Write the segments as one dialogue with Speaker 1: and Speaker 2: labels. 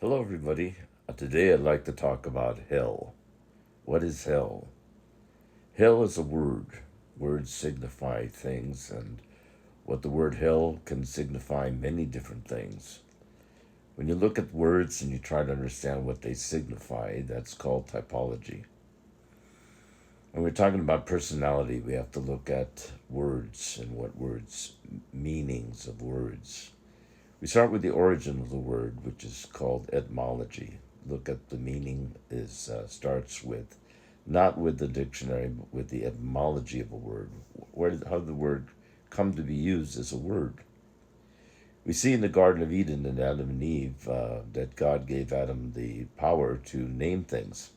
Speaker 1: Hello, everybody. Today I'd like to talk about hell. What is hell? Hell is a word. Words signify things, and what the word hell can signify many different things. When you look at words and you try to understand what they signify, that's called typology. When we're talking about personality, we have to look at words and what words, meanings of words. We start with the origin of the word, which is called etymology. Look at the meaning is starts with not with the dictionary, but with the etymology of a word. How the word come to be used as a word? We see in the Garden of Eden in Adam and Eve that God gave Adam the power to name things,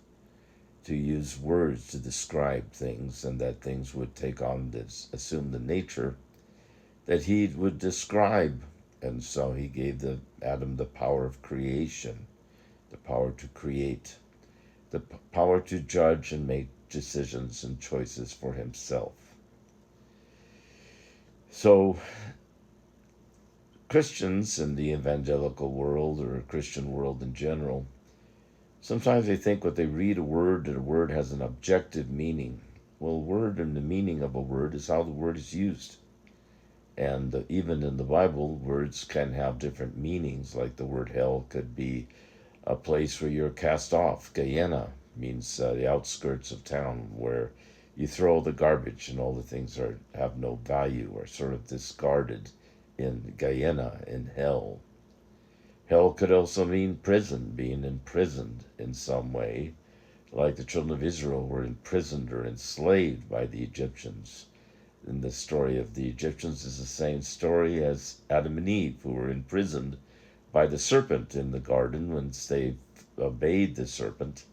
Speaker 1: to use words to describe things, and that things would take on this, assume the nature that he would describe. And so he gave Adam the power of creation, the power to create, the power to judge and make decisions and choices for himself. So Christians in the evangelical world or Christian world in general, sometimes they think what they read a word and a word has an objective meaning. Well, word and the meaning of a word is how the word is used. And even in the Bible, words can have different meanings, like the word hell could be a place where you're cast off. Gehenna means the outskirts of town where you throw the garbage and all the things have no value or sort of discarded in Gehenna, in hell. Hell could also mean prison, being imprisoned in some way, like the children of Israel were imprisoned or enslaved by the Egyptians. And the story of the Egyptians is the same story as Adam and Eve, who were imprisoned by the serpent in the garden once they obeyed the serpent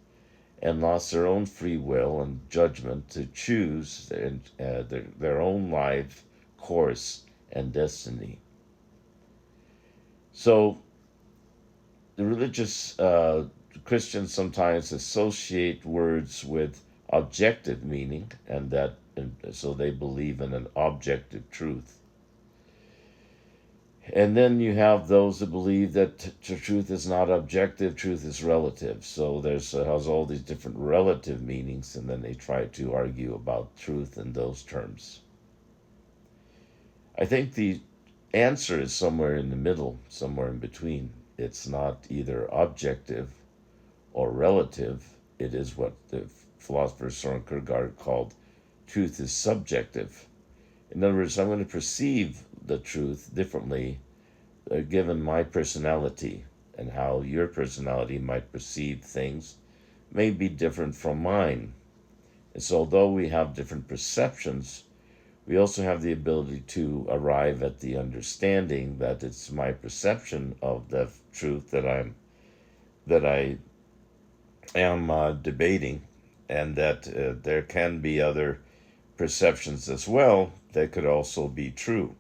Speaker 1: and lost their own free will and judgment to choose their own life course and destiny. So the religious Christians sometimes associate words with objective meaning, and so they believe in an objective truth. And then you have those that believe that truth is not objective, truth is relative. So there's has all these different relative meanings, and then they try to argue about truth in those terms. I think the answer is somewhere in the middle, somewhere in between. It's not either objective or relative. It is what the philosopher Soren Kierkegaard called truth is subjective. In other words, I'm going to perceive the truth differently given my personality, and how your personality might perceive things may be different from mine. And so, although we have different perceptions, we also have the ability to arrive at the understanding that it's my perception of the truth that I am debating, and that there can be other perceptions as well that could also be true.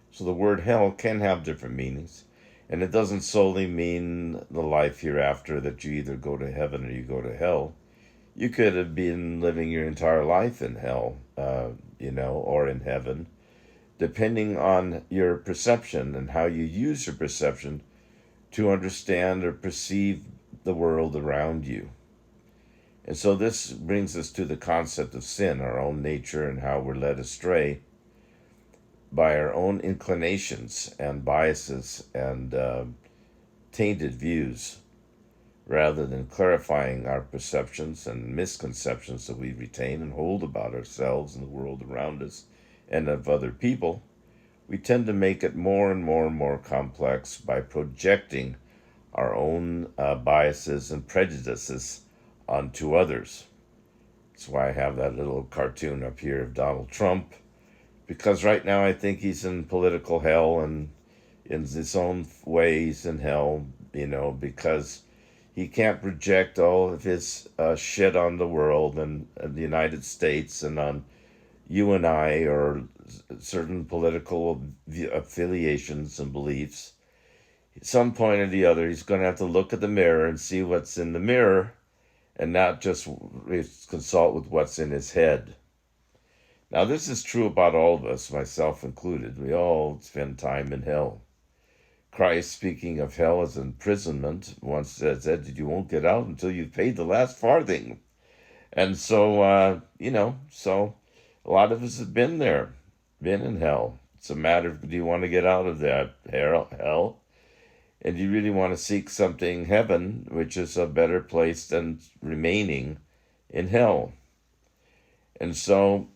Speaker 1: So the word hell can have different meanings, and it doesn't solely mean the life hereafter, that you either go to heaven or you go to hell. You could have been living your entire life in hell, or in heaven, depending on your perception and how you use your perception to understand or perceive the world around you. And so this brings us to the concept of sin, our own nature, and how we're led astray by our own inclinations and biases and tainted views, rather than clarifying our perceptions and misconceptions that we retain and hold about ourselves and the world around us and of other people. We tend to make it more and more and more complex by projecting our own biases and prejudices onto others. That's why I have that little cartoon up here of Donald Trump, because right now I think he's in political hell, and in his own way he's in hell, because he can't project all of his shit on the world and the United States and on you and I, or certain political affiliations and beliefs. At some point or the other, he's going to have to look at the mirror and see what's in the mirror, and not just consult with what's in his head. Now, this is true about all of us, myself included. We all spend time in hell. Christ, speaking of hell as imprisonment, once said that you won't get out until you've paid the last farthing. And so, so a lot of us have been there, been in hell. It's a matter of, do you want to get out of that hell? And do you really want to seek something, heaven, which is a better place than remaining in hell? And so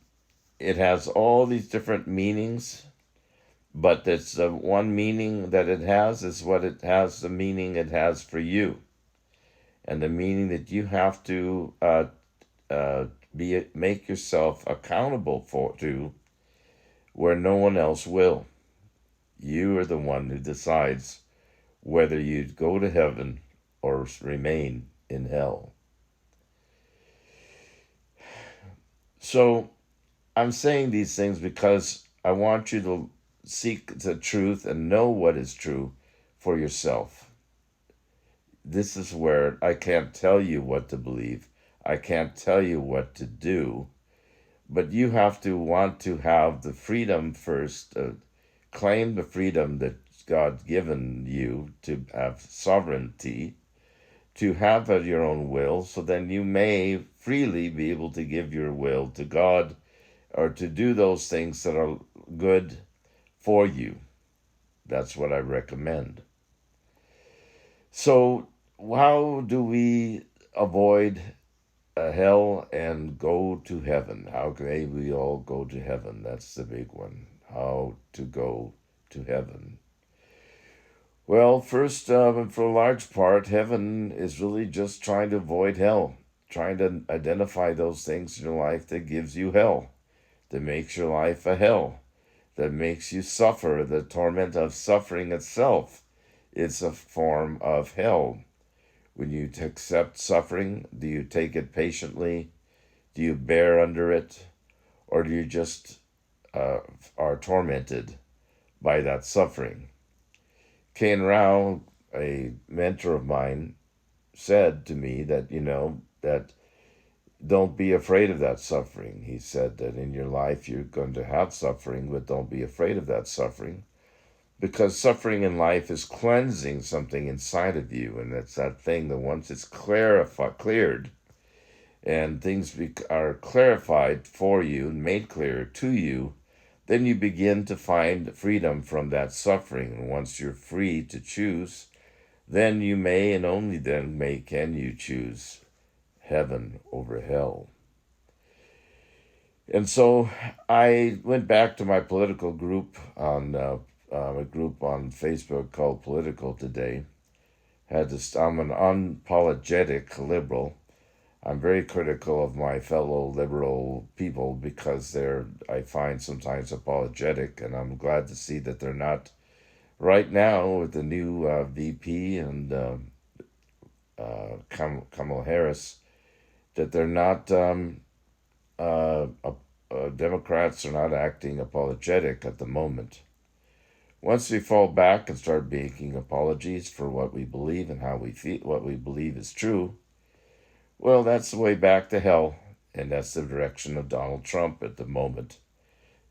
Speaker 1: it has all these different meanings, but it's the one meaning that it has is what it has, the meaning it has for you. And the meaning that you have to make yourself accountable to, where no one else will. You are the one who decides whether you go to heaven or remain in hell. So I'm saying these things because I want you to seek the truth and know what is true for yourself. This is where I can't tell you what to believe. I can't tell you what to do. But you have to want to have the freedom first, claim the freedom that God's given you to have sovereignty, to have at your own will, so then you may freely be able to give your will to God or to do those things that are good for you. That's what I recommend. So how do we avoid hell and go to heaven? How may we all go to heaven? That's the big one. How to go to heaven? Well, first, for a large part, heaven is really just trying to avoid hell, trying to identify those things in your life that gives you hell, that makes your life a hell, that makes you suffer. The torment of suffering itself is a form of hell. When you accept suffering, do you take it patiently? Do you bear under it? Or do you just are tormented by that suffering? Kane Rao, a mentor of mine, said to me that, that don't be afraid of that suffering. He said that in your life you're going to have suffering, but don't be afraid of that suffering. Because suffering in life is cleansing something inside of you. And it's that thing that once it's cleared and things are clarified for you and made clear to you, then you begin to find freedom from that suffering. And once you're free to choose, then you may, and only then can you choose heaven over hell. And so I went back to my political group on a group on Facebook called Political Today. I'm an unapologetic liberal. I'm very critical of my fellow liberal people because I find sometimes apologetic, and I'm glad to see that they're not right now with the new VP and Kamala Harris, that they're not, Democrats are not acting apologetic at the moment. Once we fall back and start making apologies for what we believe and how we feel, what we believe is true, well, that's the way back to hell, and that's the direction of Donald Trump at the moment,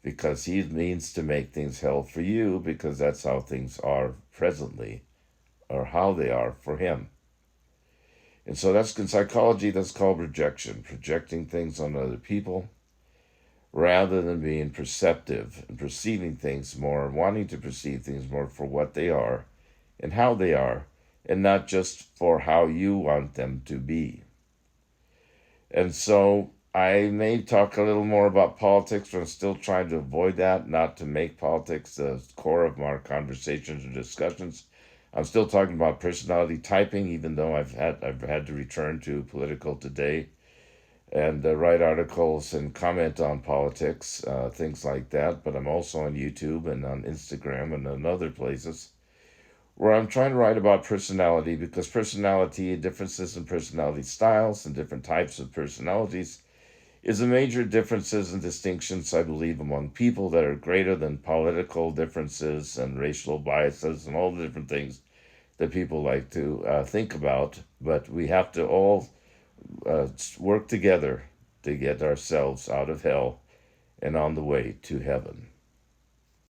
Speaker 1: because he means to make things hell for you, because that's how things are presently, or how they are for him. And so that's in psychology, that's called rejection, projecting things on other people, rather than being perceptive and perceiving things more, wanting to perceive things more for what they are and how they are, and not just for how you want them to be. And so I may talk a little more about politics, but I'm still trying to avoid that, not to make politics the core of our conversations or discussions. I'm still talking about personality typing, even though I've had to return to Political Today and write articles and comment on politics, things like that. But I'm also on YouTube and on Instagram and on other places where I'm trying to write about personality, because personality, differences in personality styles and different types of personalities is a major differences and distinctions, I believe, among people that are greater than political differences and racial biases and all the different things that people like to think about. But we have to all work together to get ourselves out of hell and on the way to heaven.